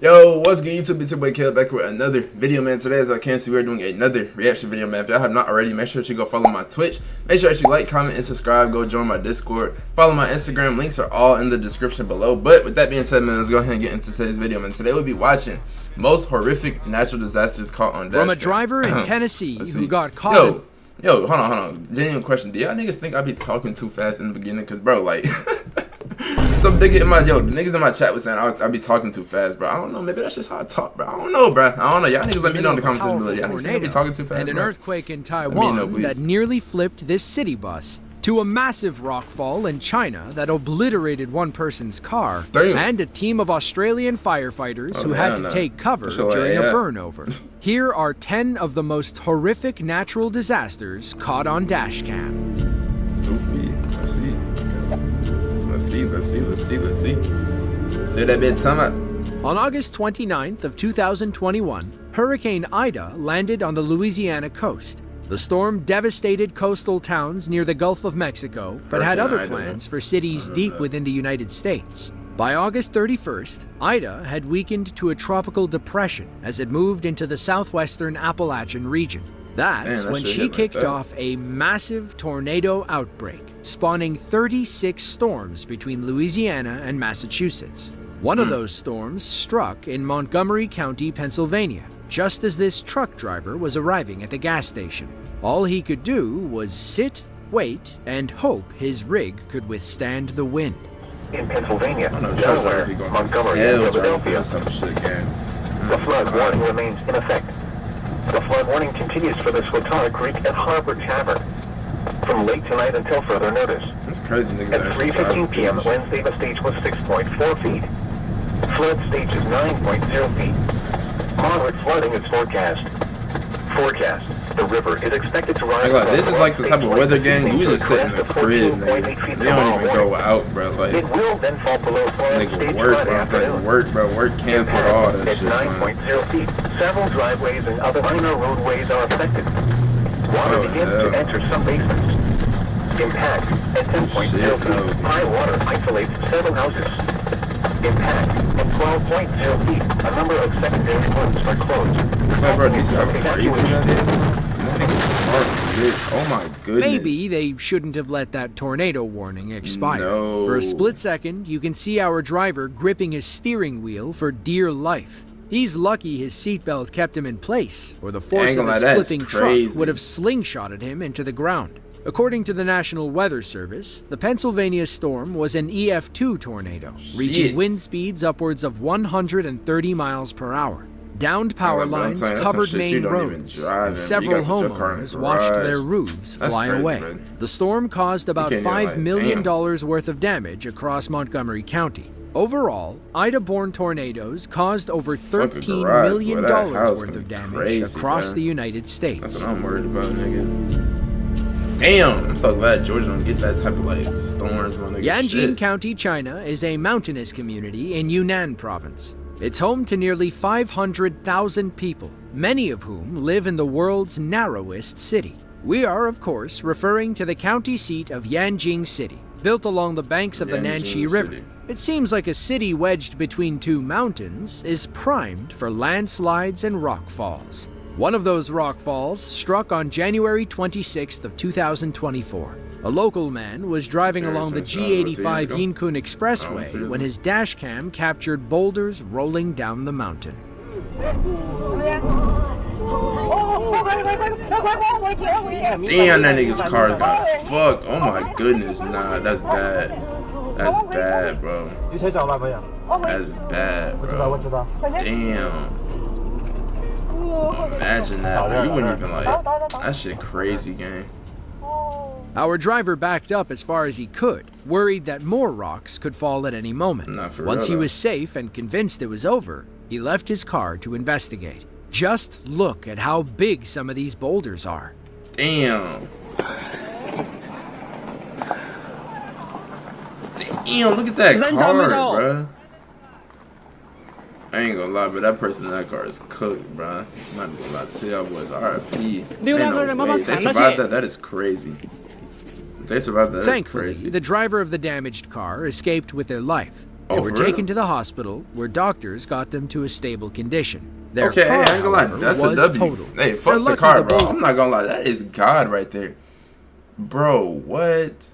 Yo, what's good YouTube? It's your boy Caleb back with another video, man. Today, as I can see, we're doing another reaction video, man. If y'all have not already, make sure that you go follow my Twitch. Make sure that you like, comment, and subscribe. Go join my Discord. Follow my Instagram. Links are all in the description below. But with that being said, man, let's go ahead and get into today's video, man. Today we'll be watching most horrific natural disasters caught on Dashcam. From a driver in Tennessee who got caught. Yo, hold on. Genuine question. Do y'all niggas think I be talking too fast in the beginning? Cause bro, like some nigga in my niggas in my chat was saying I be talking too fast, bro. I don't know. Maybe that's just how I talk, bro. I don't know, bro. I don't know. Y'all niggas let me know in the comments below. Y'all niggas think I be talking too fast, and an bro. earthquake in Taiwan that nearly flipped this city bus, to a massive rockfall in China that obliterated one person's car, and a team of Australian firefighters who had to take cover during a burnover. Here are 10 of the most horrific natural disasters caught on Dashcam. Let's see. Say that bit, summit. On August 29th of 2021, Hurricane Ida landed on the Louisiana coast. The storm devastated coastal towns near the Gulf of Mexico, but had other plans for cities deep within the United States. By August 31st, Ida had weakened to a tropical depression as it moved into the southwestern Appalachian region. That's when she kicked off a massive tornado outbreak, spawning 36 storms between Louisiana and Massachusetts. One of those storms struck in Montgomery County, Pennsylvania, just as this truck driver was arriving at the gas station. All he could do was sit, wait, and hope his rig could withstand the wind. In Pennsylvania, Delaware, Montgomery, and Philadelphia, the flood warning remains in effect. The flood warning continues for the Swatara Creek and Harbor Tavern from late tonight until further notice. That's crazy, niggas. At 3:15 p.m. Wednesday, the stage was 6.4 feet. Flood stage is 9.0 feet. Moderate flooding is forecast. The river is expected to rise. This is like the type of weather game you just sit in the crib, nigga. You don't even go out, bro. Like, it will then fall below nigga, work, bro. I'm telling you, work, bro. Work canceled all that shit, man. 9.0 feet. Several driveways and other minor roadways are affected. Water begins to enter some basements. Impact at 10.0 feet. High water isolates several houses. Impact at 12.0 feet. A number of secondary roads are closed. Like, bro, do you see how crazy that is, bro? That nigga's car flipped. Oh my goodness. Maybe they shouldn't have let that tornado warning expire. No. For a split second, you can see our driver gripping his steering wheel for dear life. He's lucky his seatbelt kept him in place, or the force of his flipping truck would have slingshotted him into the ground. According to the National Weather Service, the Pennsylvania storm was an EF2 tornado, reaching wind speeds upwards of 130 miles per hour. Downed power lines covered main roads, and several homeowners watched their roofs fly away. The storm caused about $5 million worth of damage across Montgomery County. Overall, Ida-borne tornadoes caused over $13 million worth of damage across the United States. That's what I'm worried about, nigga. Damn, I'm so glad Georgia don't get that type of like storms, my nigga. Yanjing County, China is a mountainous community in Yunnan province. It's home to nearly 500,000 people, many of whom live in the world's narrowest city. We are, of course, referring to the county seat of Yanjing City, built along the banks of the Nanxi River. It seems like a city wedged between two mountains is primed for landslides and rockfalls. One of those rockfalls struck on January 26th of 2024. A local man was driving along the G85 Yinkun Expressway when his dashcam captured boulders rolling down the mountain. Damn, that nigga's car got fucked. Oh my goodness, nah, that's bad. That's bad, bro. That's bad, bro. Damn. Imagine that, bro. You wouldn't even like that shit crazy, gang. Our driver backed up as far as he could, worried that more rocks could fall at any moment. Once he was safe and convinced it was over, he left his car to investigate. Just look at how big some of these boulders are. Damn. Damn, look at that car, bro. I ain't gonna lie, but that person in that car is cooked, bro. I'm not gonna lie to y'all boys. RIP. Ain't no way. They survived that. That is crazy. They survived that. Thankfully, the driver of the damaged car escaped with their life. They were taken to the hospital, where doctors got them to a stable condition. Their okay, car, hey, I ain't gonna lie, however, that's a was W. totaled. Hey, fuck the car, bro. I'm not gonna lie, that is God right there. Bro, what?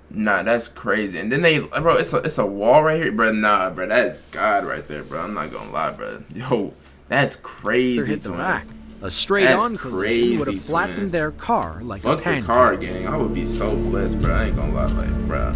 Nah, that's crazy. And then bro, it's a wall right here, bro. Nah, bro, that's God right there, bro. I'm not gonna lie, bro. Yo, that's crazy. Hit the back. A straight-on collision would have flattened their car like a pancake. Fuck the car, gang. I would be so blessed, bro. I ain't gonna lie, like, bro,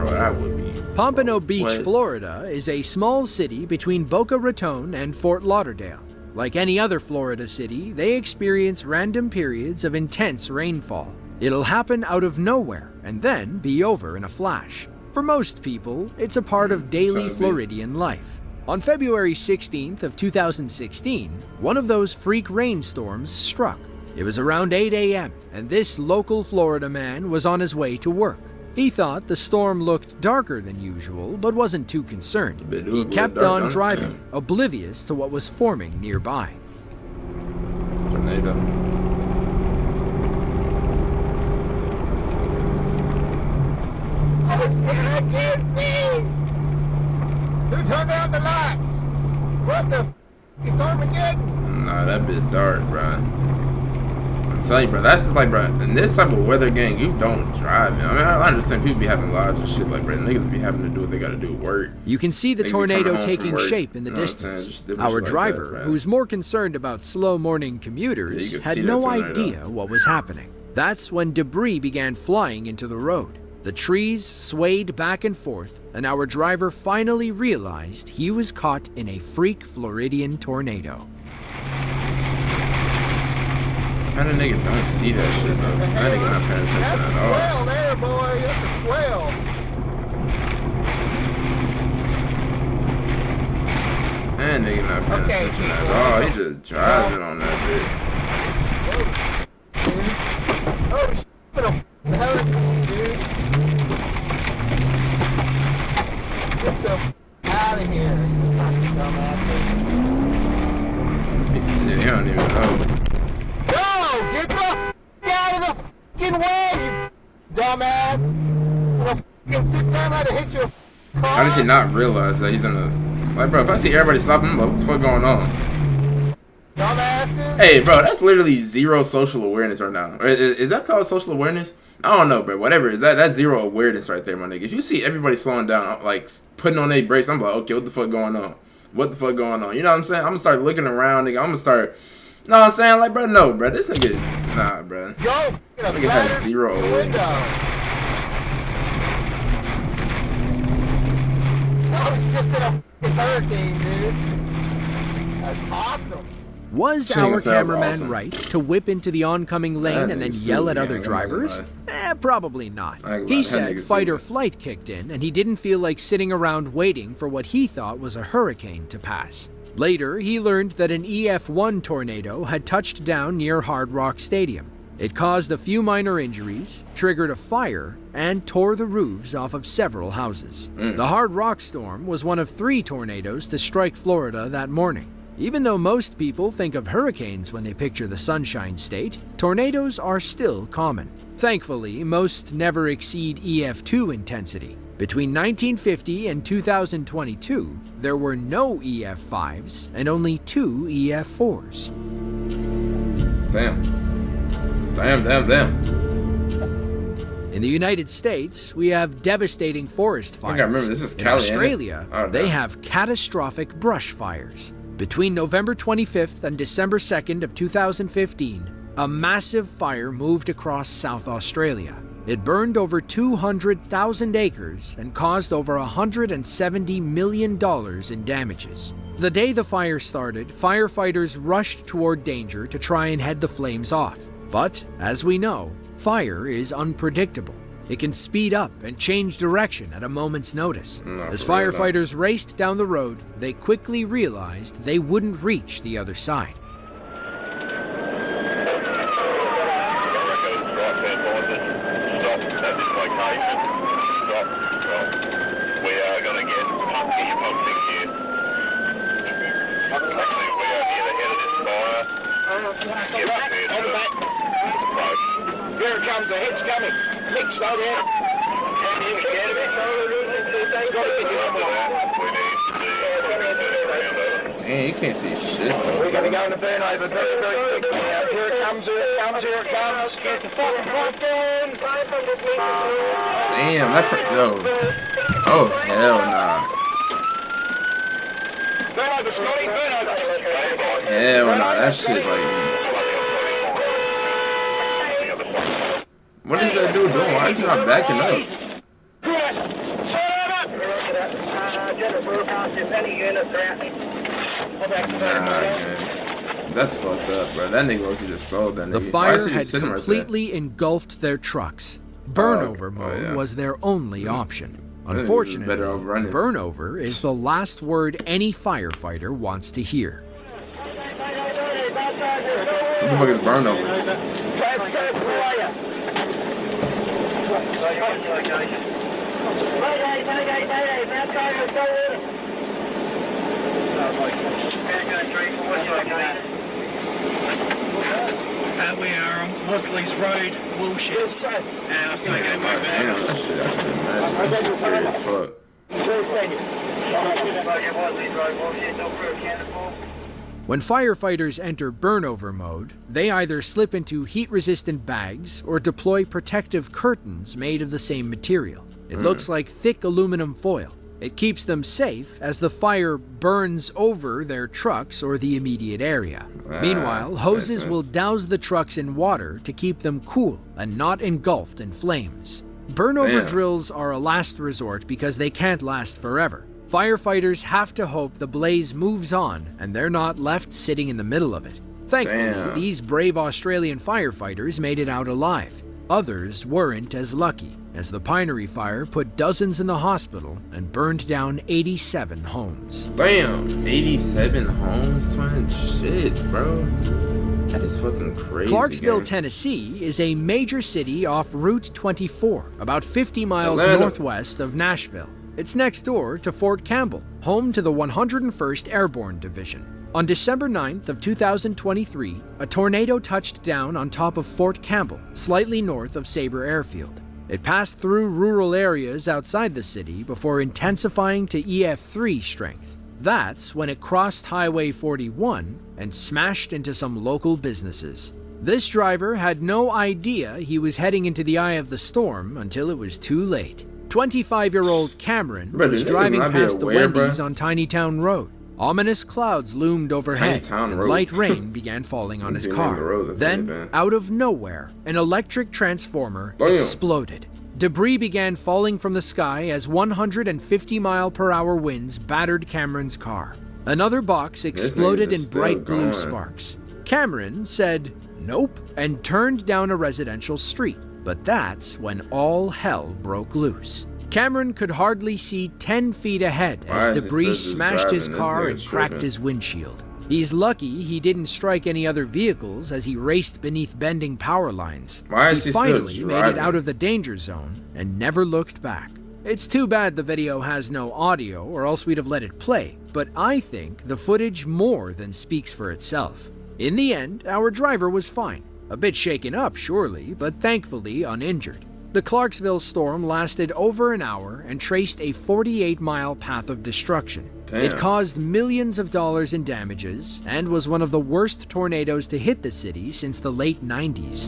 I would be. Pompano Beach, Florida, is a small city between Boca Raton and Fort Lauderdale. Like any other Florida city, they experience random periods of intense rainfall. It'll happen out of nowhere and then be over in a flash. For most people, it's a part of daily Floridian life. On February 16th of 2016, one of those freak rainstorms struck. It was around 8 a.m., and this local Florida man was on his way to work. He thought the storm looked darker than usual, but wasn't too concerned. He kept on driving, oblivious to what was forming nearby. Tornado. Oh shit, I can't see! Who turned out the lights? What the f***? It's Armageddon! Nah, that bit dark, bro. I'm telling you, bro, that's like, bro, in this type of weather, gang, you don't drive, man. I mean, I understand people be having lives and shit, like, bro, niggas be having to do what they gotta do, work. You can see the tornado taking shape in the distance. Our driver, who's more concerned about slow morning commuters, had no idea what was happening. That's when debris began flying into the road. The trees swayed back and forth, and our driver finally realized he was caught in a freak Floridian tornado. How the nigga don't see that shit, though? That nigga not paying attention at all. That's a swell there, boy. That's a swell. That nigga not paying attention at all. He just driving on that bitch. Oh, shit. What the hell is this, dude? Get the out of here. Yeah, he don't even know. Go! Get the out of the fucking way, you dumbass! I'm gonna sit down and hit your car. How does he not realize that he's in the... Like, bro, if I see everybody stopping, I'm like, what the fuck going on? Dumbasses! Hey, bro, that's literally zero social awareness right now. Is that called social awareness? I don't know, bro. Whatever. That's zero awareness right there, my nigga. If you see everybody slowing down, like, putting on their brakes, I'm like, okay, what the fuck going on? What the fuck going on? You know what I'm saying? I'm gonna start looking around, nigga. I'm gonna start... You know what I'm saying? Like, bro, no, bro. This nigga... Nah, bro. Yo, nigga has zero awareness. That was just in a hurricane, dude. That's awesome. Was our cameraman right to whip into the oncoming lane and then yell at other drivers? Probably not. He said fight or flight kicked in, and he didn't feel like sitting around waiting for what he thought was a hurricane to pass. Later, he learned that an EF1 tornado had touched down near Hard Rock Stadium. It caused a few minor injuries, triggered a fire, and tore the roofs off of several houses. The Hard Rock storm was one of 3 tornadoes to strike Florida that morning. Even though most people think of hurricanes when they picture the Sunshine State, tornadoes are still common. Thankfully, most never exceed EF2 intensity. Between 1950 and 2022, there were no EF5s and only 2 EF4s. Damn. In the United States, we have devastating forest fires. I remember this is In Cali, Australia, they have catastrophic brush fires. Between November 25th and December 2nd of 2015, a massive fire moved across South Australia. It burned over 200,000 acres and caused over $170 million in damages. The day the fire started, firefighters rushed toward danger to try and head the flames off. But, as we know, fire is unpredictable. It can speed up and change direction at a moment's notice. As firefighters raced down the road, they quickly realized they wouldn't reach the other side. Here comes a hitch coming. Nick, slow down. Man, you can't see shit, though. We're gonna go in the burnover very, very quickly now. Here it comes, here it comes, here it comes. Get the fucking front going. Damn, yo. Oh, hell nah. Burnover, Scotty, burnover. Hell nah, that shit like... What is that dude doing? Why is he not backing up? That's fucked up, bro. That nigga was just sold that nigga. The fire had completely engulfed their trucks. Burnover mode was their only option. Unfortunately, burnover is the last word any firefighter wants to hear. What the fuck is burnover? We are on Mosley's Road, Wilshire. And I say go back there. When firefighters enter burnover mode, they either slip into heat-resistant bags or deploy protective curtains made of the same material. It looks like thick aluminum foil. It keeps them safe as the fire burns over their trucks or the immediate area. Meanwhile, hoses will douse the trucks in water to keep them cool and not engulfed in flames. Burnover drills are a last resort because they can't last forever. Firefighters have to hope the blaze moves on and they're not left sitting in the middle of it. Thankfully, these brave Australian firefighters made it out alive. Others weren't as lucky, as the pinery fire put dozens in the hospital and burned down 87 homes. Damn, 87 homes, twin? Shit, bro. That is fucking crazy. Clarksville, Tennessee is a major city off Route 24, about 50 miles northwest of Nashville. It's next door to Fort Campbell, home to the 101st Airborne Division. On December 9th of 2023, a tornado touched down on top of Fort Campbell, slightly north of Sabre Airfield. It passed through rural areas outside the city before intensifying to EF3 strength. That's when it crossed Highway 41 and smashed into some local businesses. This driver had no idea he was heading into the eye of the storm until it was too late. 25-year-old Cameron was driving past the Wendy's on Tiny Town Road. Ominous clouds loomed overhead, and light rain began falling on his car. Then, out of nowhere, an electric transformer exploded. Debris began falling from the sky as 150-mile-per-hour winds battered Cameron's car. Another box exploded in bright blue sparks. Cameron said, "Nope," and turned down a residential street. But that's when all hell broke loose. Cameron could hardly see 10 feet ahead as debris smashed his car and cracked his windshield. He's lucky he didn't strike any other vehicles as he raced beneath bending power lines. He finally made it out of the danger zone and never looked back. It's too bad the video has no audio, or else we'd have let it play, but I think the footage more than speaks for itself. In the end, our driver was fine. A bit shaken up, surely, but thankfully uninjured. The Clarksville storm lasted over an hour and traced a 48-mile path of destruction. It caused millions of dollars in damages and was one of the worst tornadoes to hit the city since the late 90s.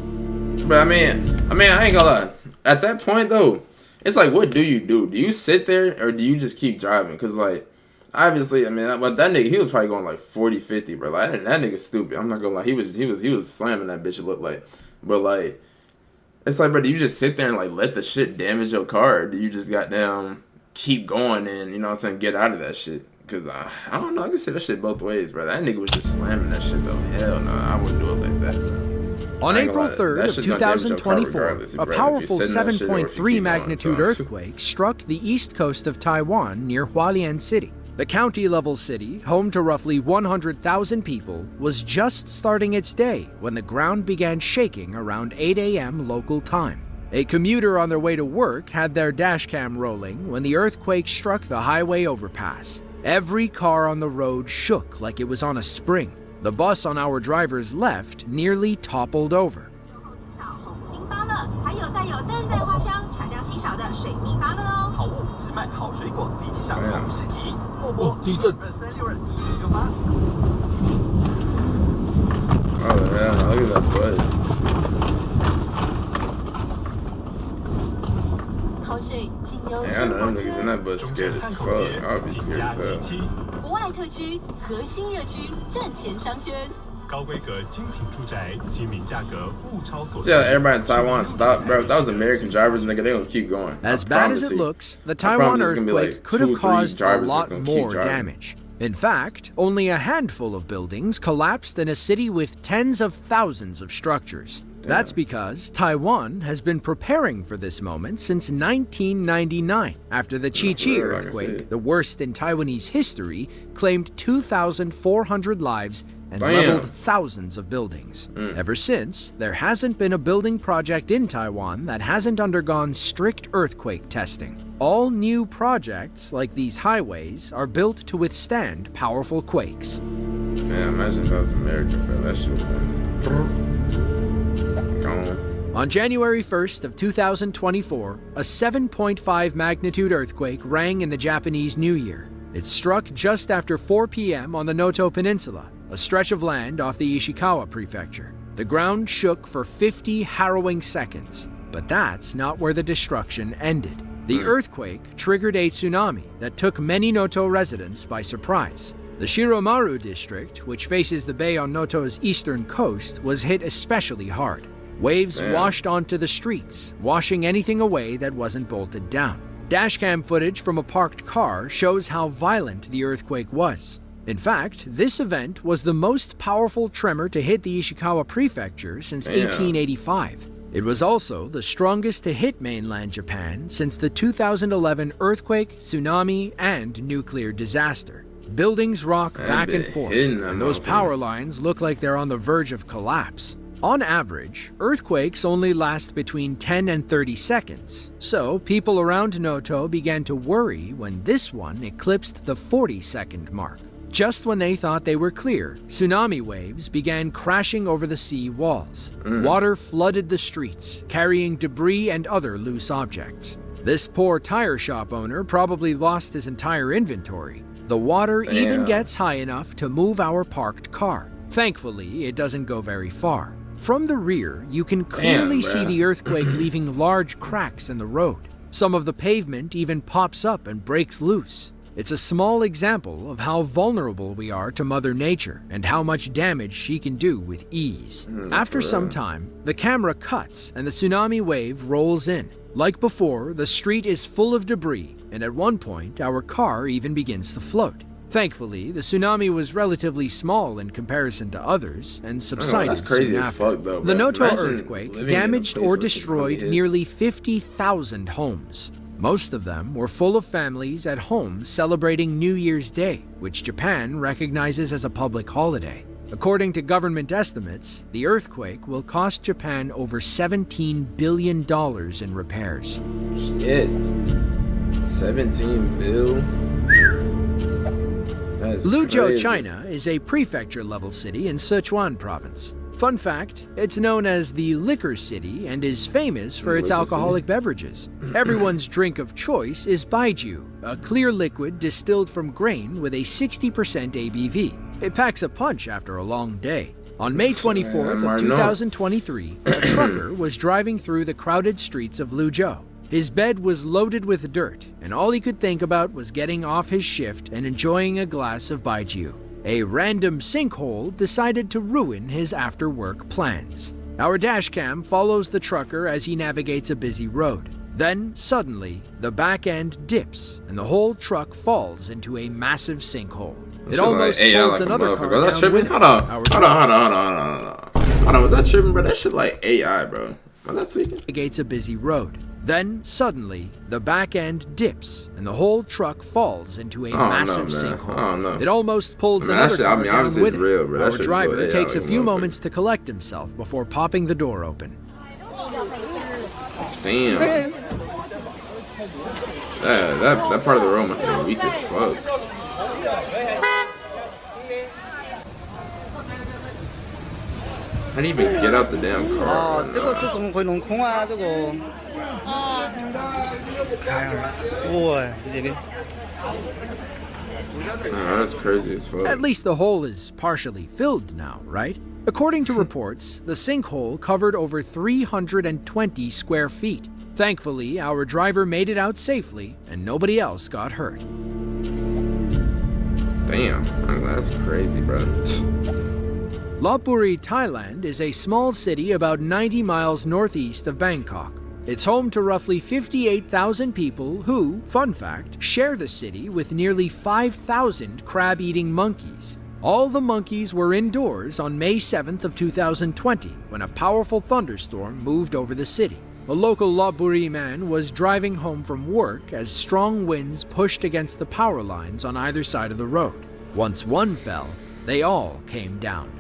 But I mean, I ain't gonna lie. At that point, though, it's like, what do? Do you sit there or do you just keep driving? Because, like, obviously, I mean, but that nigga, he was probably going like 40, 50, bro. Like, that nigga's stupid. I'm not gonna lie. He was slamming that bitch, it looked like. But, like, it's like, bro, do you just sit there and, like, let the shit damage your car? Or do you just goddamn keep going and, you know what I'm saying, get out of that shit? Because, I don't know, I can say that shit both ways, bro. That nigga was just slamming that shit, though. Hell no, I wouldn't do it like that, bro. On April 3rd of 2024, a powerful 7.3 magnitude earthquake struck the east coast of Taiwan near Hualien City. The county-level city, home to roughly 100,000 people, was just starting its day when the ground began shaking around 8 a.m. local time. A commuter on their way to work had their dashcam rolling when the earthquake struck the highway overpass. Every car on the road shook like it was on a spring. The bus on our driver's left nearly toppled over. Oh hell no, look at that buzz. Yeah, I know them niggas in that bus scared as fuck. I would be scared as hell. Yeah, everybody in Taiwan stop, bro. If that was American drivers, nigga, they gonna keep going. As bad as it looks, the Taiwan earthquake could have caused a lot more damage. In fact, only a handful of buildings collapsed in a city with tens of thousands of structures. That's because Taiwan has been preparing for this moment since 1999, after the Chi-Chi earthquake, the worst in Taiwanese history, claimed 2,400 lives and leveled thousands of buildings. Ever since, there hasn't been a building project in Taiwan that hasn't undergone strict earthquake testing. All new projects, like these highways, are built to withstand powerful quakes. Damn, imagine if that was American, bro. That shit would On January 1st of 2024, a 7.5 magnitude earthquake rang in the Japanese New Year. It struck just after 4 p.m. on the Noto Peninsula, a stretch of land off the Ishikawa prefecture. The ground shook for 50 harrowing seconds, but that's not where the destruction ended. The earthquake triggered a tsunami that took many Noto residents by surprise. The Shiromaru district, which faces the bay on Noto's eastern coast, was hit especially hard. Waves washed onto the streets, washing anything away that wasn't bolted down. Dashcam footage from a parked car shows how violent the earthquake was. In fact, this event was the most powerful tremor to hit the Ishikawa prefecture since 1885. It was also the strongest to hit mainland Japan since the 2011 earthquake, tsunami, and nuclear disaster. Buildings rock back and forth, and those power lines look like they're on the verge of collapse. On average, earthquakes only last between 10 and 30 seconds, so people around Noto began to worry when this one eclipsed the 40-second mark. Just when they thought they were clear, tsunami waves began crashing over the sea walls. Water flooded the streets, carrying debris and other loose objects. This poor tire shop owner probably lost his entire inventory. The water even gets high enough to move our parked car. Thankfully, it doesn't go very far. From the rear, you can clearly see the earthquake leaving large cracks in the road. Some of the pavement even pops up and breaks loose. It's a small example of how vulnerable we are to Mother Nature and how much damage she can do with ease. After some time, the camera cuts and the tsunami wave rolls in. Like before, the street is full of debris, and at one point, our car even begins to float. Thankfully, the tsunami was relatively small in comparison to others and subsided soon after. The Noto earthquake damaged or destroyed nearly 50,000 homes. Most of them were full of families at home celebrating New Year's Day, which Japan recognizes as a public holiday. According to government estimates, the earthquake will cost Japan over $17 billion in repairs. Shit. 17 bill? Luzhou, China is a prefecture-level city in Sichuan province. Fun fact, it's known as the Liquor City and is famous for its alcoholic beverages. Everyone's drink of choice is baijiu, a clear liquid distilled from grain with a 60% ABV. It packs a punch after a long day. On May 24th of 2023, a trucker was driving through the crowded streets of Luzhou. His bed was loaded with dirt, and all he could think about was getting off his shift and enjoying a glass of baijiu. A random sinkhole decided to ruin his after-work plans. Our dashcam follows the trucker as he navigates a busy road. Then, suddenly, the back end dips, and the whole truck falls into a massive sinkhole. It almost pulls another car down with Hold on. Was that tripping, bro? That shit like AI, bro. Was that tweaking? Navigates a busy road. Then, suddenly, the back end dips, and the whole truck falls into a massive sinkhole. It almost pulls another car down with it. Our driver takes a few moments to collect himself before popping the door open. Damn. That part of the road must have been weak as fuck. How do you even get out the damn car? 这个是怎么回龙空啊？这个。看呀，对，别别。That's crazy as fuck. At least the hole is partially filled now, right? According to reports, the sinkhole covered over 320 square feet. Thankfully, our driver made it out safely and nobody else got hurt. Damn, that's crazy, bro. Lopburi, Thailand is a small city about 90 miles northeast of Bangkok. It's home to roughly 58,000 people who, fun fact, share the city with nearly 5,000 crab-eating monkeys. All the monkeys were indoors on May 7th of 2020 when a powerful thunderstorm moved over the city. A local Lopburi man was driving home from work as strong winds pushed against the power lines on either side of the road. Once one fell, they all came down.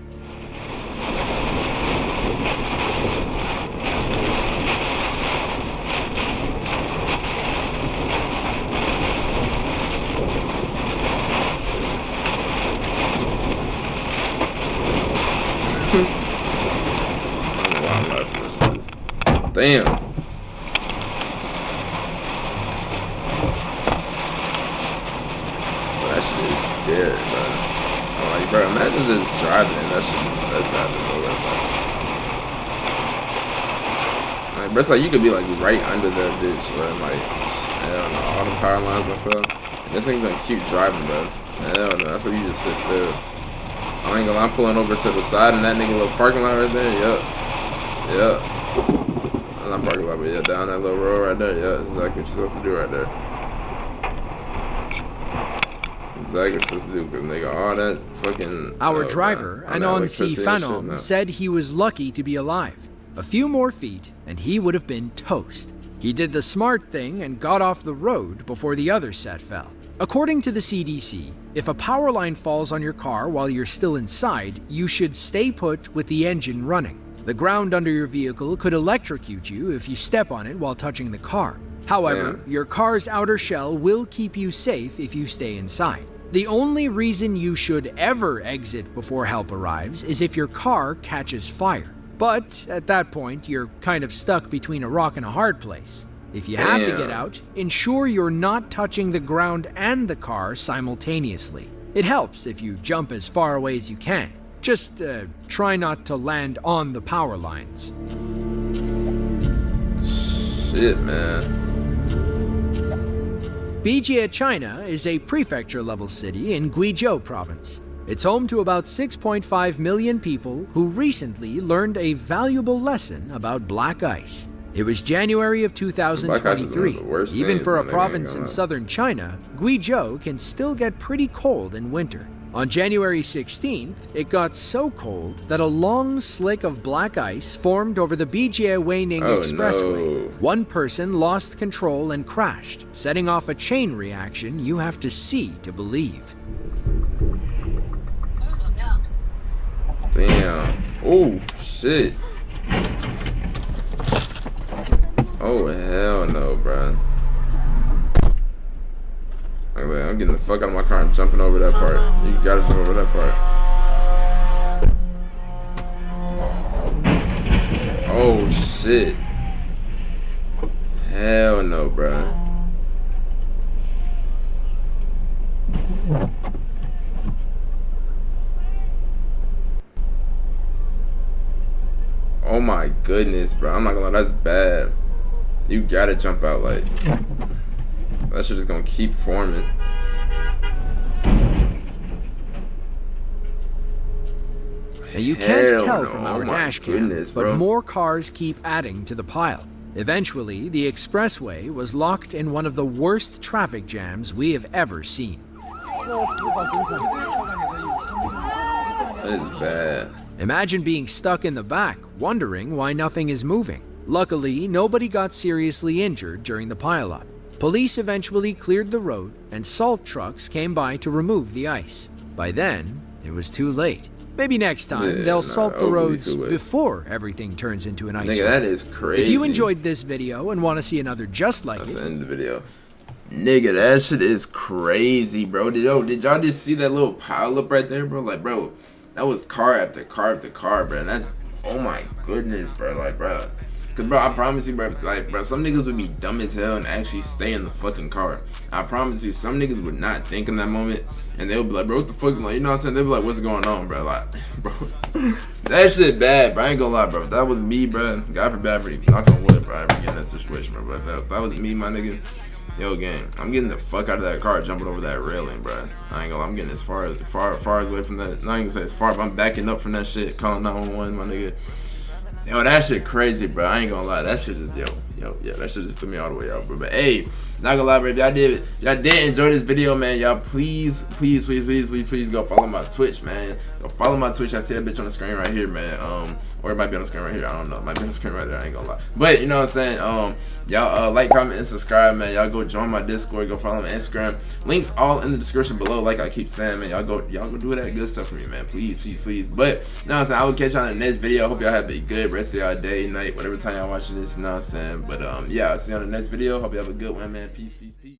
Damn. That shit is scary, bro. I'm like, bro, imagine just driving and that shit just does out of nowhere, bro. Like, bro, it's like you could be like right under that bitch, bro. And like, hell no, all the power lines I fell. And this thing's gonna keep driving, bro. Hell no, that's where you just sit still. I ain't gonna lie, I'm pulling over to the side and that nigga little parking lot right there. Yup. Yup. Not parking lot, but yeah, down that little road right there. Yeah, that's exactly what you're supposed to do right there. Exactly what you're supposed to do, because nigga, all that fucking... Our driver, Anon Si Phanom, said he was lucky to be alive. A few more feet, and he would have been toast. He did the smart thing and got off the road before the other set fell. According to the CDC, if a power line falls on your car while you're still inside, you should stay put with the engine running. The ground under your vehicle could electrocute you if you step on it while touching the car. However, your car's outer shell will keep you safe if you stay inside. The only reason you should ever exit before help arrives is if your car catches fire. But at that point, you're kind of stuck between a rock and a hard place. If you have to get out, ensure you're not touching the ground and the car simultaneously. It helps if you jump as far away as you can. Just try not to land on the power lines. Shit, man. Bijie, China is a prefecture-level city in Guizhou province. It's home to about 6.5 million people who recently learned a valuable lesson about black ice. It was January of 2023. Even for a province in southern China, Guizhou can still get pretty cold in winter. On January 16th, it got so cold that a long slick of black ice formed over the Bijie-Weining Expressway. No. One person lost control and crashed, setting off a chain reaction you have to see to believe. Damn. Oh, shit. Oh, hell no, bro. I'm getting the fuck out of my car and jumping over that part. You gotta jump over that part. Oh shit. Hell no, bro. Oh my goodness, bro. I'm not gonna lie, that's bad. You gotta jump out, like. That shit is gonna keep forming. Now you can't tell from our dash cam, but more cars keep adding to the pile. Eventually, the expressway was locked in one of the worst traffic jams we have ever seen. That is bad. Imagine being stuck in the back, wondering why nothing is moving. Luckily, nobody got seriously injured during the pileup. Police eventually cleared the road, and salt trucks came by to remove the ice. By then, it was too late. Maybe next time they'll salt the roads before everything turns into an ice rink. That is crazy. If you enjoyed this video and want to see another just like That's the end of the video. Nigga, that shit is crazy, bro. Did y'all just see that little pile up right there, bro? Like, bro, that was car after car after car, bro. And that's, oh my goodness, bro. Like, bro. Cause bro, I promise you, bro, like, bro, some niggas would be dumb as hell and actually stay in the fucking car. I promise you, some niggas would not think in that moment, and they'll be like, bro, what the fuck, like, you know what I'm saying? They'll be like, what's going on, bro? Like, bro, that shit bad, bro. I ain't gonna lie, bro. If that was me, bro, God forbid, knock on wood, bro, I ever get in that situation, bro. But if that was me, my nigga, yo, gang, I'm getting the fuck out of that car, jumping over that railing, bro. I ain't gonna lie, I'm getting as far away from that. Not even say as far, but I'm backing up from that shit, calling 911, my nigga. Yo, that shit crazy, bro. I ain't gonna lie. That shit is, yeah, that shit just threw me all the way out, bro. But hey, not gonna lie, bro. If y'all did enjoy this video, man, y'all please go follow my Twitch, man. Go follow my Twitch. I see that bitch on the screen right here, man. Or it might be on the screen right here. I don't know. It might be on the screen right there. I ain't gonna lie. But you know what I'm saying? Y'all like, comment, and subscribe, man. Y'all go join my Discord. Go follow my Instagram. Links all in the description below. Like I keep saying, man. Y'all go do that good stuff for me, man. Please. But you know what I'm saying? I will catch y'all in the next video. I hope y'all have a good rest of y'all day, night, whatever time y'all watching this. You know what I'm saying? But yeah, I'll see you on the next video. Hope you have a good one, man. Peace.